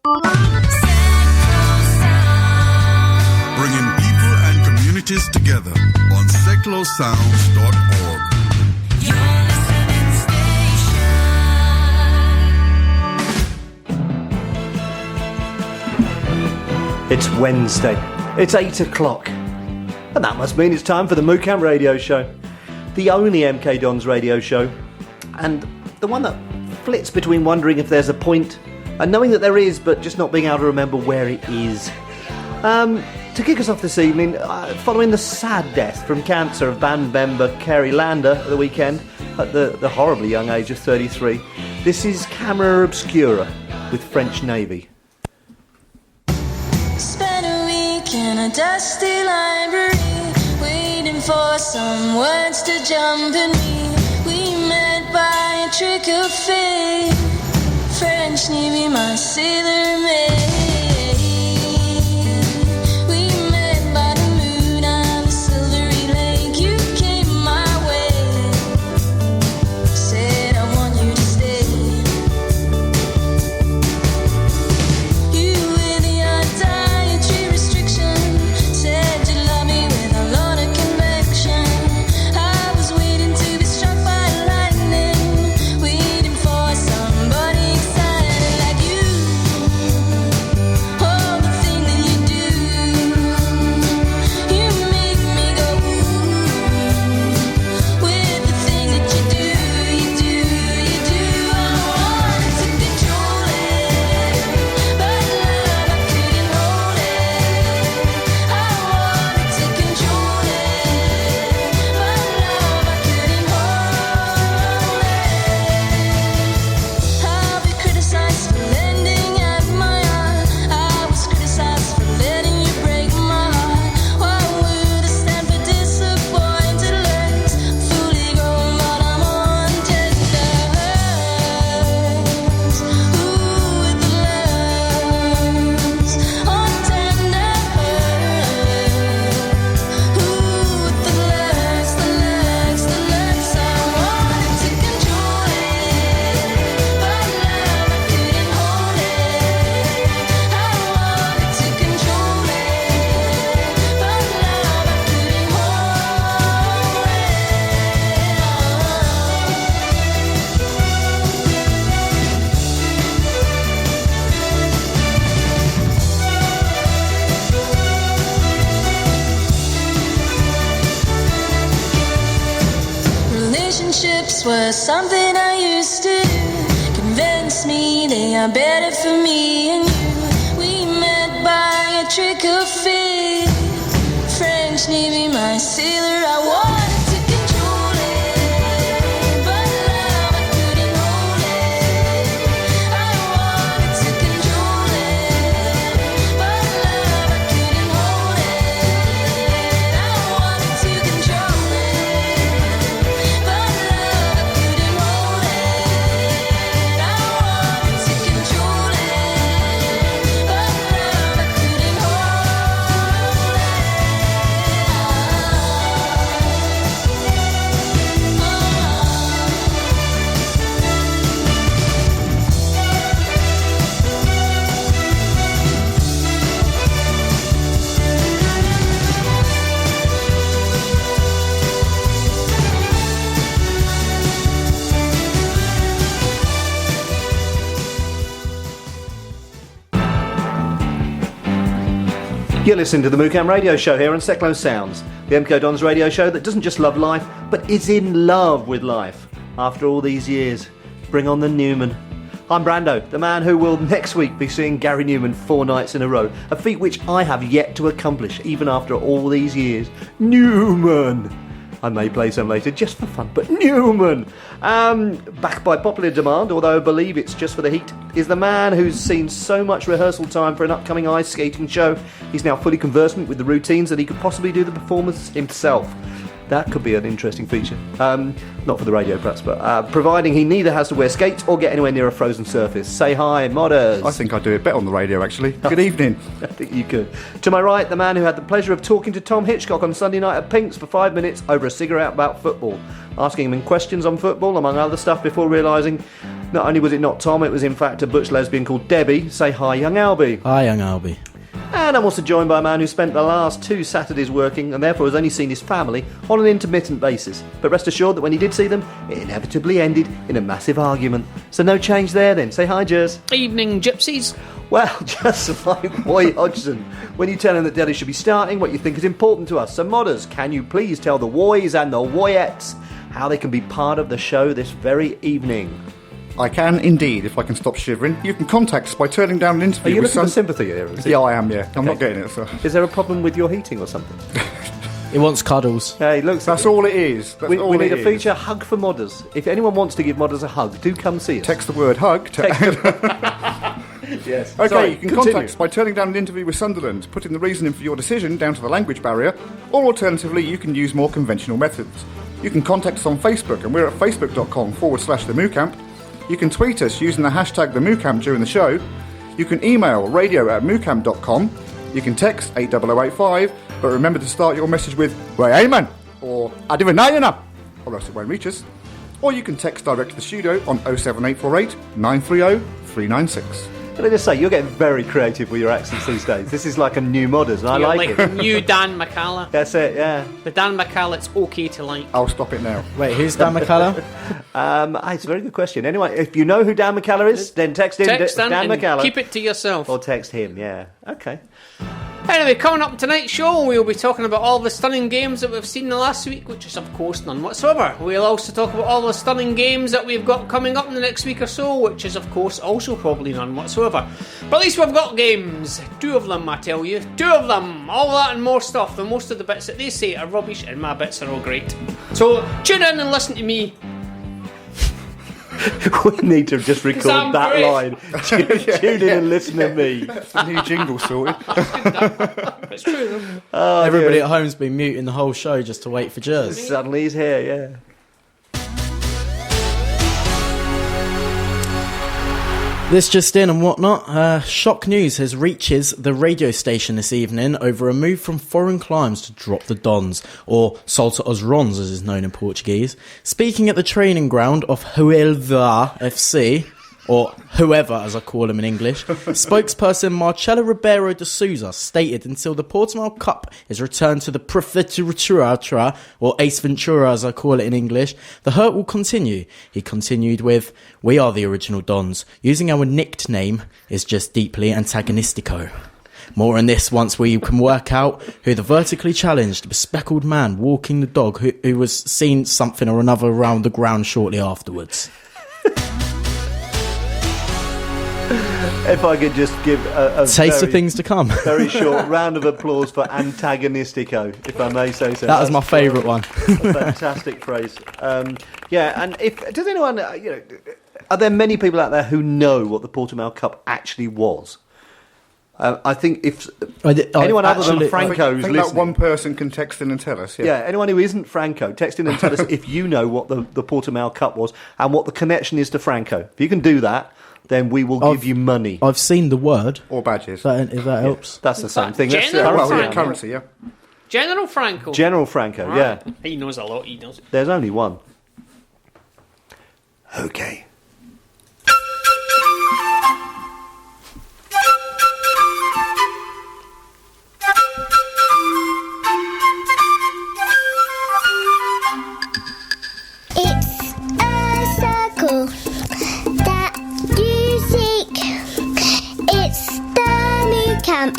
Bringing people and communities together on seclosounds.org. It's Wednesday. It's 8 o'clock. And that must mean it's time for the MooCamp Radio Show. The only MK Dons radio show. And the one that flits between wondering if there's a point and knowing that there is, but just not being able to remember where it is. To kick us off this evening, following the sad death from cancer of band member Kerry Lander at the weekend, at the horribly young age of 33, this is Camera Obscura with French Navy. Spent a week in a dusty library, waiting for some words to jump in me. We met by a trick of fate, French Navy, my sailor maid. Was something I used to do, convince me they are better for me and you. We met by a trick of fate, French Navy, my sailor. I wanted to control it, but love I couldn't hold it. I wanted to control it, but love I couldn't hold it. I wanted to control it, but You're listening to the MooCamp Radio Show here on Seclo Sounds, the MK Dons radio show that doesn't just love life, but is in love with life. After all these years, bring on the Newman. I'm Brando, the man who will next week be seeing Gary Newman 4 nights in a row, a feat which I have yet to accomplish even after all these years. Newman! I may play some later just for fun, but Newman! Back by popular demand, although I believe it's just for the heat, is the man who's seen so much rehearsal time for an upcoming ice skating show. He's now fully conversant with the routines that he could possibly do the performance himself. That could be an interesting feature. Not for the radio, perhaps, but providing he neither has to wear skates or get anywhere near a frozen surface. Say hi, modders. I think I'd do it better on the radio, actually. Good evening. I think you could. To my right, the man who had the pleasure of talking to Tom Hitchcock on Sunday night at Pink's for 5 minutes over a cigarette about football, asking him questions on football, among other stuff, before realising not only was it not Tom, it was in fact a butch lesbian called Debbie. Say hi, young Albie. Hi, young Albie. And I'm also joined by a man who spent the last 2 Saturdays working and therefore has only seen his family on an intermittent basis. But rest assured that when he did see them, it inevitably ended in a massive argument. So no change there then. Say hi, Jers. Evening, gypsies. Well, just like Roy Hodgson, when you tell him that Delhi should be starting, what you think is important to us. So modders, can you please tell the Woys and the Woyettes how they can be part of the show this very evening? I can indeed, if I can stop shivering. You can contact us by turning down an interview Are you with looking for sympathy here? Is it? Yeah, I am, yeah. I'm Okay. not getting it, so... Is there a problem with your heating or something? He wants cuddles. Hey, looks That's all it is. That's we all need it a is. feature, hug for modders. If anyone wants to give modders a hug, do come see us. Text the word hug. Yes. Okay, Sorry, you can continue. contact us by turning down an interview with Sunderland, putting the reasoning for your decision down to the language barrier, or alternatively, you can use more conventional methods. You can contact us on Facebook, and we're at facebook.com/the MooCamp. You can tweet us using the hashtag the MooCamp during the show. You can email radio@moocamp.com. You can text 80085, but remember to start your message with "Well, hey man," or "I didn't know you know," or else it won't reach us. Or you can text direct to the studio on 07848 930 396. Can I just say, you're getting very creative with your accents these days. This is like a new modders, and I You're like like it. new Dan McCalla. That's it, yeah. The Dan McCalla it's okay to like. I'll stop it now. Wait, who's Dan McCullough? It's a very good question. Anyway, if you know who Dan McCullough is, then text him, Text Dan Dan and McCullough. keep it to yourself. Or text him, yeah. Okay. Anyway, coming up tonight's show, we'll be talking about all the stunning games that we've seen in the last week, which is, of course, none whatsoever. We'll also talk about all the stunning games that we've got coming up in the next week or so, which is, of course, also probably none whatsoever. But at least we've got games. 2 of them, I tell you. 2 of them. All that and more stuff. And most of the bits that they say are rubbish, and my bits are all great. So, tune in and listen to me. We need to just record I'm that great. line. Tune in and listen to me. The new jingle sorted. It's true. Oh, Everybody dear. at home's been muting the whole show just to wait for Jers. Suddenly he's here, yeah. This just in and whatnot. Shock news has reaches the radio station this evening over a move from foreign climes to drop the Dons, or Salta aos Rons as is known in Portuguese. Speaking at the training ground of Huelva FC, or whoever as I call him in English, spokesperson Marcelo Ribeiro de Souza stated until the Portimao Cup is returned to the Prefeitura, or Ace Ventura as I call it in English, the hurt will continue. He continued with, "We are the original Dons. Using our nickname is just deeply antagonistico." More on this once we can work out who the vertically challenged, bespectacled man walking the dog who was seen something or another around the ground shortly afterwards. If I could just give a Taste very, of things to come. very short round of applause for antagonistico, if I may say so. That was my favourite one. A fantastic phrase. Yeah, and does anyone, are there many people out there who know what the Portimao Cup actually was? I think if anyone other than Franco's I think listening, that one person can text in and tell us. yeah, anyone who isn't Franco, text in and tell us if you know what the Portimao Cup was and what the connection is to Franco. If you can do that, then we will give you money. I've seen the word. Or badges. If that helps. That's the same thing. That's General Well, yeah, Franco. currency, yeah. General Franco. General Franco, Right. yeah. He knows a lot, he knows. There's only one. Okay. It's a circle that you seek. It's the MooCamp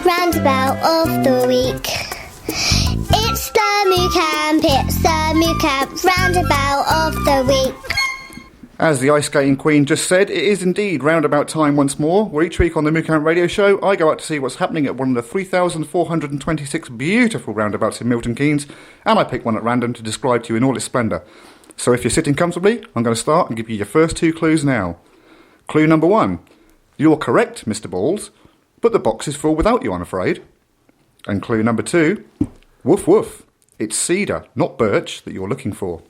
roundabout of the week. It's the MooCamp roundabout of the week. As the ice skating queen just said, it is indeed roundabout time once more, where each week on the MooCamp Radio Show, I go out to see what's happening at one of the 3,426 beautiful roundabouts in Milton Keynes, and I pick one at random to describe to you in all its splendour. So if you're sitting comfortably, I'm going to start and give you your first 2 clues now. Clue number 1. You're correct, Mr. Balls, but the box is full without you, I'm afraid. And clue number 2. Woof woof. it's cedar, not birch, that you're looking for.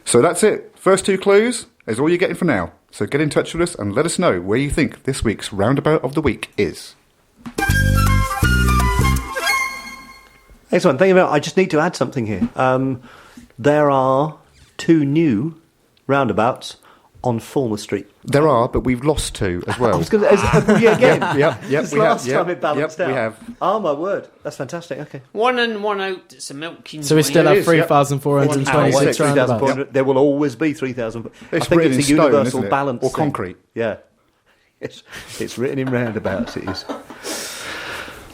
So that's it. First 2 clues is all you're getting for now. So get in touch with us and let us know where you think this week's Roundabout of the Week is. Excellent. Thank you very much. I just need to add something here. There are 2 new roundabouts on Fulmer Street. There are, but we've lost 2 as well. I was going to again. Yep, This we last have. time it balanced out. We have. Oh, my word. That's fantastic. Okay. 1 in, 1 out. It's a milking. So we still have is, yep. 3,426 roundabouts. 3,400. There will always be 3,000. I think written it's in a stone, universal isn't it? balance. Or thing. concrete. Yeah. It's written in roundabouts, it is.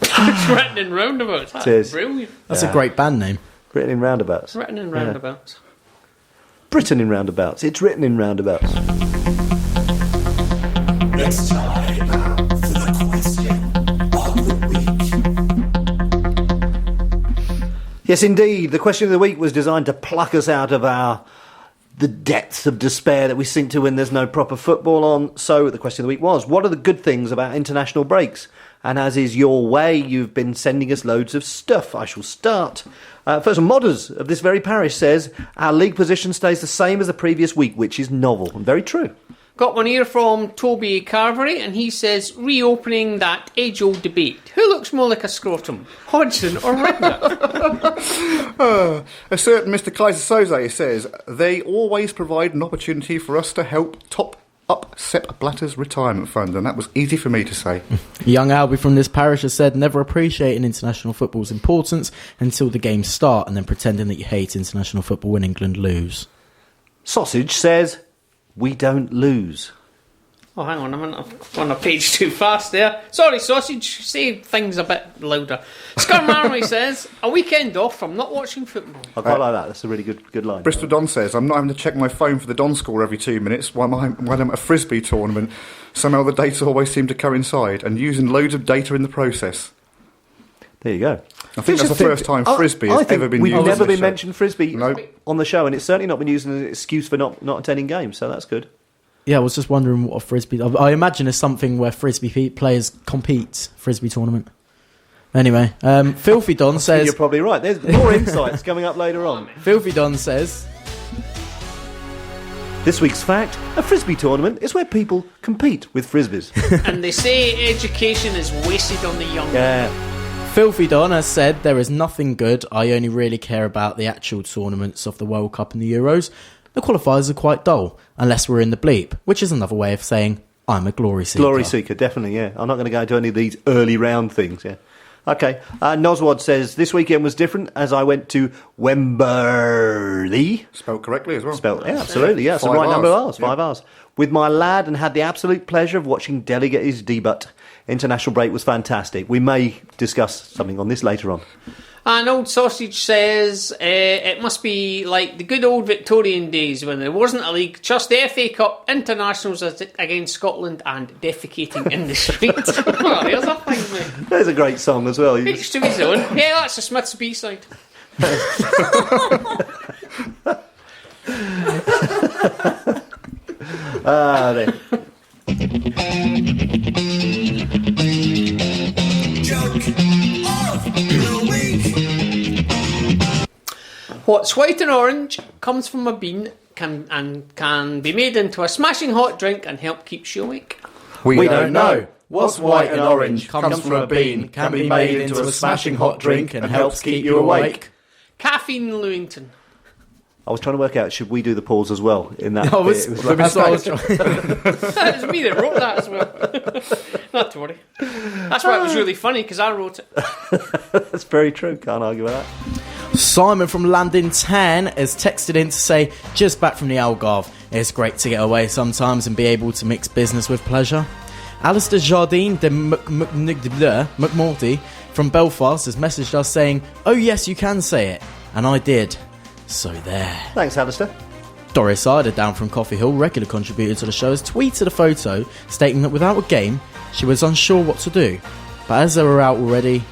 It's written in roundabouts. That's is. brilliant. That's a great band name. Written in roundabouts. Written in roundabouts. Britain in roundabouts. It's written in roundabouts. It's time for the question of the week. Yes, indeed. The question of the week was designed to pluck us out of the depths of despair that we sink to when there's no proper football on. So the question of the week was, what are the good things about international breaks? And as is your way, you've been sending us loads of stuff. I shall start. First, Modders of this very parish says, our league position stays the same as the previous week, which is novel and very true. Got one here from Toby Carvery, and he says, reopening that age-old debate. Who looks more like a scrotum, Hodgson or Redknapp? A certain Mr. Kaiser Soze says, they always provide an opportunity for us to help top up Sepp Blatter's retirement fund, and that was easy for me to say. Young Albie from this parish has said, never appreciating international football's importance until the games start, and then pretending that you hate international football when England lose. Sausage says, we don't lose. Oh, hang on, I've gone a page too fast there. Sorry, Sausage, say things a bit louder. Scarmarmy says, a weekend off from not watching football. I quite like that. That's a really good line. Bristol Don says, I'm not having to check my phone for the Don score every 2 minutes while I'm at a Frisbee tournament. Somehow the data always seem to coincide, and using loads of data in the process. There you go. I think that's the first time Frisbee has ever been we've used. never on this been show. mentioned Frisbee on the show, and it's certainly not been used as an excuse for not attending games, so that's good. Yeah, I was just wondering what a Frisbee... I imagine it's something where Frisbee players compete, Frisbee tournament. Anyway, Filthy Don says... You're probably right. There's more insights coming up later on. Filthy Don says... This week's fact, a Frisbee tournament is where people compete with Frisbees. And they say education is wasted on the young. Yeah. Filthy Don has said, there is nothing good. I only really care about the actual tournaments of the World Cup and the Euros. The qualifiers are quite dull, unless we're in the bleep, which is another way of saying, I'm a glory seeker. Glory seeker, definitely, yeah. I'm not going to go into any of these early round things, yeah. Okay, Noswad says, this weekend was different as I went to Wembley. Spelled correctly as well. Yeah, absolutely, yeah. It's the 5 right number of hours. hours, 5 hours. With my lad and had the absolute pleasure of watching Delhi get his debut. International break was fantastic. We may discuss something on this later on. And Old Sausage says, it must be like the good old Victorian days when there wasn't a league, just the FA Cup, internationals against Scotland and defecating in the street. Well, there's a thing, mate. There's a great song as well. Each to his own. Yeah, that's a Smith's B-side. There. Joke of the week. What's white and orange, comes from a bean, can be made into a smashing hot drink and help keep you awake. We don't know. What's white and orange, comes from a bean, can be made into a smashing hot drink and helps keep you awake. Caffeine Lewington. I was trying to work out, should we do the pause as well in that I bit? was, It was like- that's what I was trying. It's me that wrote that as well. Not to worry. That's why it was really funny, because I wrote it. That's very true, can't argue with that. Simon from Landin 10 has texted in to say, just back from the Algarve. It's great to get away sometimes and be able to mix business with pleasure. Alistair Jardine de McMorty from Belfast has messaged us saying, oh yes, you can say it. And I did. So there. Thanks, Alistair. Doris Ida, down from Coffee Hill, regular contributor to the show, has tweeted a photo stating that without a game, she was unsure what to do. But as they were out already,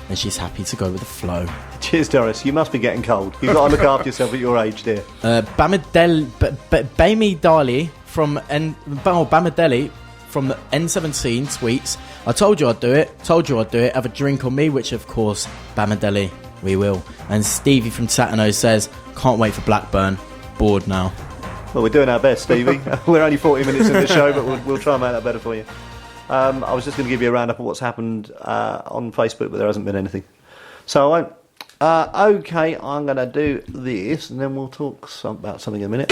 then she's happy to go with the flow. Cheers, Doris. You must be getting cold. You've got to look after yourself at your age, dear. Bami Dali from Bamadelli from the N17 tweets, I told you I'd do it, have a drink on me, which of course Bamadelli We will. And Stevie from Satano says, can't wait for Blackburn. Bored now. Well, we're doing our best, Stevie. We're only 40 minutes into the show, but we'll try and make that better for you. I was just going to give you a roundup of what's happened on Facebook, but there hasn't been anything. So I won't. Okay, I'm going to do this, and then we'll talk about something in a minute.